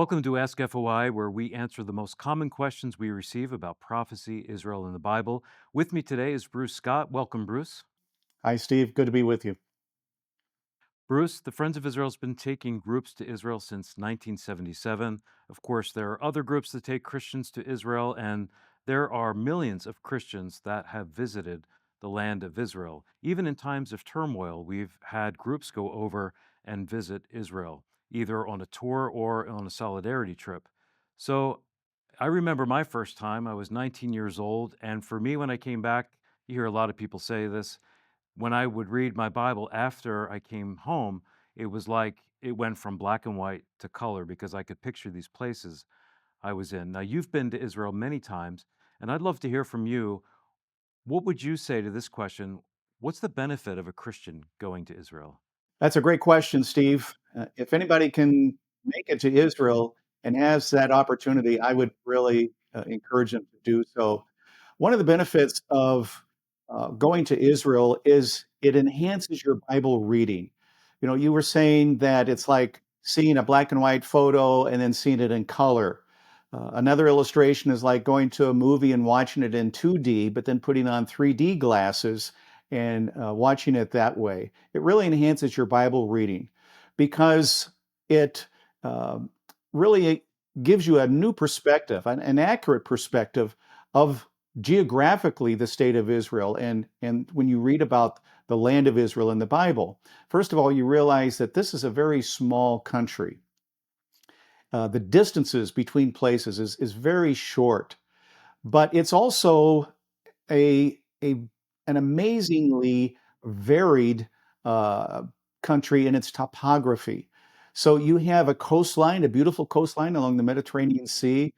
Welcome to AskFOI, where we answer the most common questions we receive about prophecy, Israel, and the Bible. With me today is Bruce Scott. Welcome, Bruce. Hi, Steve. Good to be with you. Bruce, the Friends of Israel has been taking groups to Israel since 1977. Of course, there are other groups that take Christians to Israel, and there are millions of Christians that have visited the land of Israel. Even in times of turmoil, we've had groups go over and visit Israel, either on a tour or on a solidarity trip. So I remember my first time. I was 19 years old, and for me, when I came back, you hear a lot of people say this, when I would read my Bible after I came home, it was like it went from black and white to color because I could picture these places I was in. Now, you've been to Israel many times, and I'd love to hear from you. What would you say to this question? What's the benefit of a Christian going to Israel? That's a great question, Steve. If anybody can make it to Israel and has that opportunity, I would really encourage them to do so. One of the benefits of going to Israel is it enhances your Bible reading. You know, you were saying that it's like seeing a black and white photo and then seeing it in color. Another illustration is like going to a movie and watching it in 2D, but then putting on 3D glasses and watching it that way. It really enhances your Bible reading because it uh, really gives you a new perspective, an accurate perspective of geographically the state of Israel. And when you read about the land of Israel in the Bible, first of all, you realize that this is a very small country. The distances between places is very short, but it's also a an amazingly varied uh, country in its topography. So you have a coastline, a beautiful coastline along the Mediterranean Sea.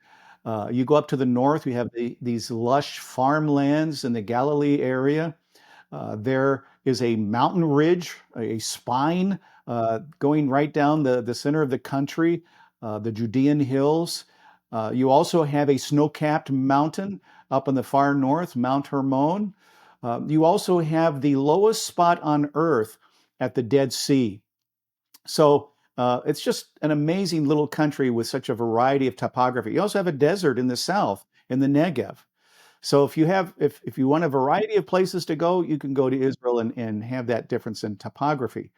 You go up to the north, you have these lush farmlands in the Galilee area. There is a mountain ridge, a spine going right down the center of the country, the Judean hills. You also have a snow-capped mountain up in the far north, Mount Hermon. You also have the lowest spot on Earth at the Dead Sea. So it's just an amazing little country with such a variety of topography. You also have a desert in the south, in the Negev. So if you want a variety of places to go, you can go to Israel and have that difference in topography.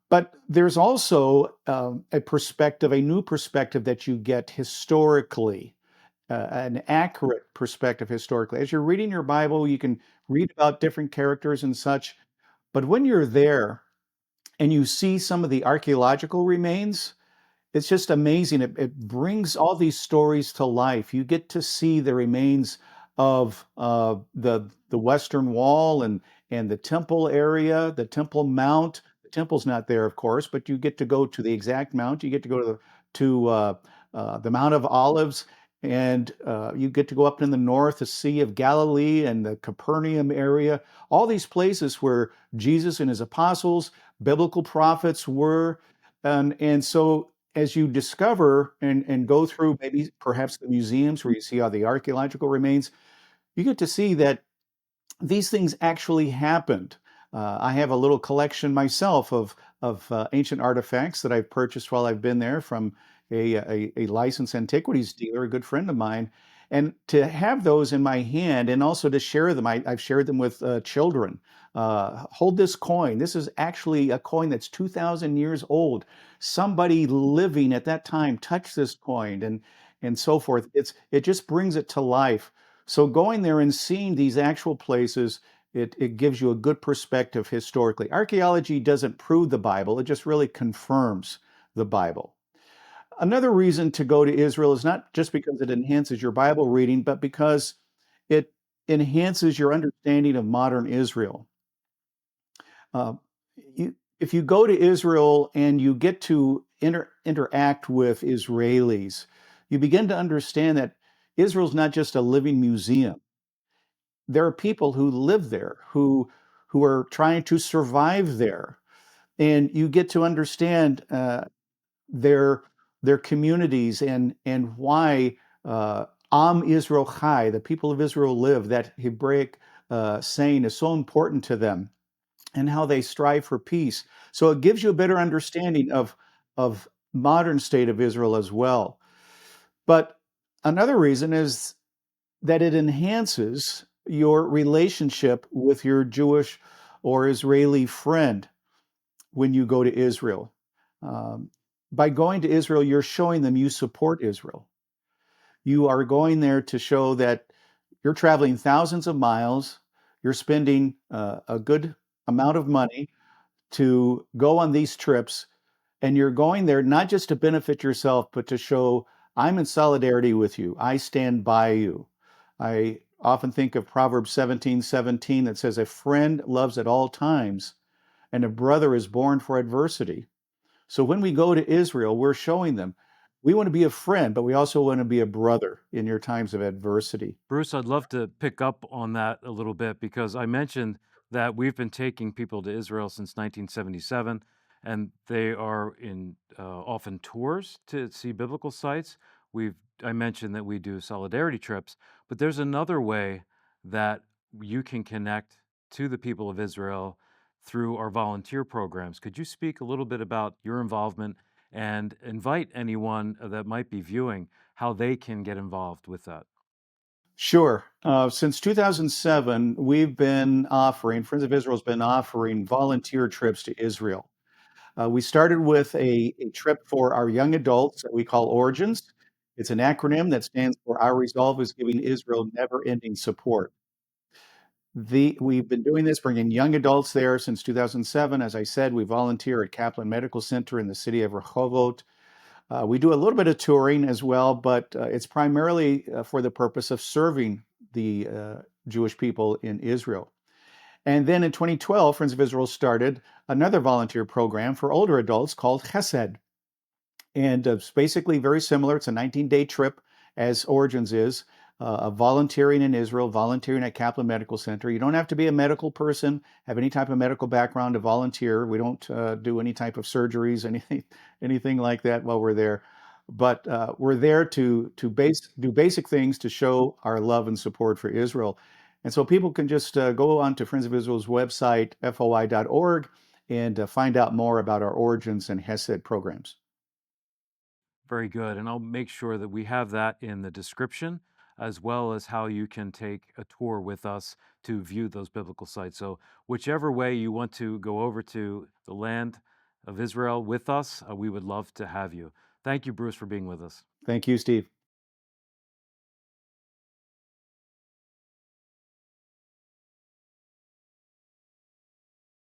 But there's also a perspective, a new perspective that you get historically, an accurate perspective historically. As you're reading your Bible, you can read about different characters and such. But when you're there and you see some of the archaeological remains, it's just amazing. It brings all these stories to life. You get to see the remains of the Western Wall and the temple area, the Temple Mount. The temple's not there, of course, but you get to go to the exact mount. You get to go to the Mount of Olives, and you get to go up in the north, the Sea of Galilee and the Capernaum area. All these places where Jesus and his apostles, biblical prophets were, and so as you discover and go through maybe perhaps the museums where you see all the archaeological remains, you get to see that these things actually happened. I have a little collection myself of ancient artifacts that I've purchased while I've been there from a licensed antiquities dealer, a good friend of mine. And to have those in my hand and also to share them, I've shared them with children. Hold this coin. This is actually a coin that's 2,000 years old. Somebody living at that time touched this coin and so forth. It just brings it to life. So going there and seeing these actual places, it gives you a good perspective historically. Archaeology doesn't prove the Bible, it just really confirms the Bible. Another reason to go to Israel is not just because it enhances your Bible reading, but because it enhances your understanding of modern Israel. Uh, if you go to Israel and you get to interact with Israelis, you begin to understand that Israel's not just a living museum. There are people who live there, who are trying to survive there, and you get to understand their their communities and why Am Israel Chai, the people of Israel live. That Hebraic saying is so important to them, and how they strive for peace. So it gives you a better understanding of modern state of Israel as well. But another reason is that it enhances your relationship with your Jewish or Israeli friend when you go to Israel. Um, by going to Israel, you're showing them you support Israel. You are going there to show that you're traveling thousands of miles, you're spending a good amount of money to go on these trips, and you're going there not just to benefit yourself, but to show I'm in solidarity with you. I stand by you. I often think of Proverbs 17:17 that says, a friend loves at all times, and a brother is born for adversity. So when we go to Israel, we're showing them we want to be a friend, but we also want to be a brother in your times of adversity. Bruce, I'd love to pick up on that a little bit because I mentioned that we've been taking people to Israel since 1977, and they are in often tours to see biblical sites. We've I mentioned that we do solidarity trips, but there's another way that you can connect to the people of Israel through our volunteer programs. Could you speak a little bit about your involvement and invite anyone that might be viewing how they can get involved with that? Sure. Since 2007, Friends of Israel has been offering volunteer trips to Israel. We started with a trip for our young adults that we call Origins. It's an acronym that stands for Our Resolve is Giving Israel Never Ending Support. We've been doing this, bringing young adults there since 2007. As I said, we volunteer at Kaplan Medical Center in the city of Rehovot. We do a little bit of touring as well, but it's primarily for the purpose of serving the Jewish people in Israel. And then in 2012, Friends of Israel started another volunteer program for older adults called Chesed. And it's basically very similar. It's a 19-day trip, as Origins is, volunteering in Israel, volunteering at Kaplan Medical Center. You don't have to be a medical person, have any type of medical background to volunteer. We don't do any type of surgeries, anything like that while we're there. But we're there to do basic things to show our love and support for Israel. And so people can just go on to Friends of Israel's website, foi.org, and find out more about our Origins and Hesed programs. Very good. And I'll make sure that we have that in the description, as well as how you can take a tour with us to view those biblical sites. So, whichever way you want to go over to the land of Israel with us, we would love to have you. Thank you, Bruce, for being with us. Thank you, Steve.